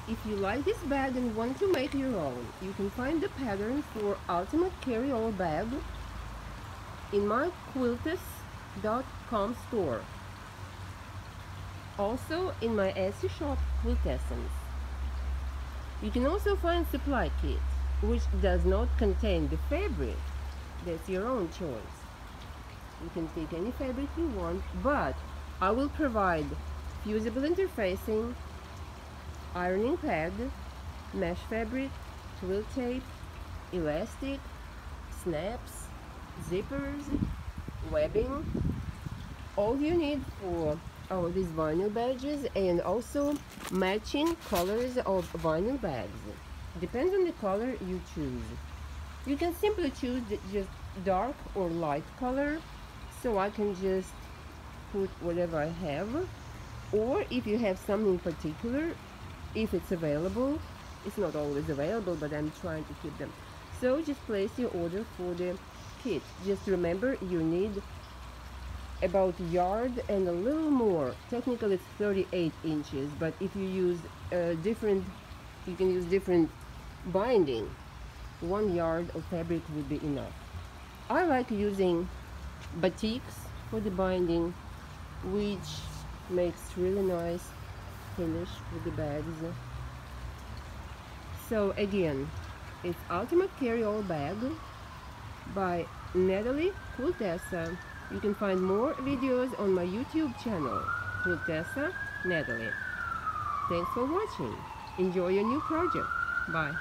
If you like this bag and want to make your own, you can find the pattern for ultimate carry-all bag in my QuiltessaNatalie.com store. Also in my Etsy shop, Quiltessence. You can also find supply kit, which does not contain the fabric. That's your own choice. You can pick any fabric you want, but I will provide fusible interfacing, ironing pad, mesh fabric, twill tape, elastic, snaps, zippers, webbing, all you need for these vinyl badges, and also matching colors of vinyl bags. Depends on the color you choose. You can simply choose just dark or light color, so I can just put whatever I have, or if you have something particular, if it's available. It's not always available, but I'm trying to keep them. So just place your order for the kit. Just remember, you need about a yard and a little more. Technically it's 38 inches, but if you use you can use different binding. 1 yard of fabric would be enough. I like using batiks for the binding, which makes really nice finish with the bags. So again, it's Ultimate Carry-All Bag by Natalie Quiltessa. You can find more videos on my YouTube channel, QuiltessaNatalie. Thanks for watching. Enjoy your new project. Bye.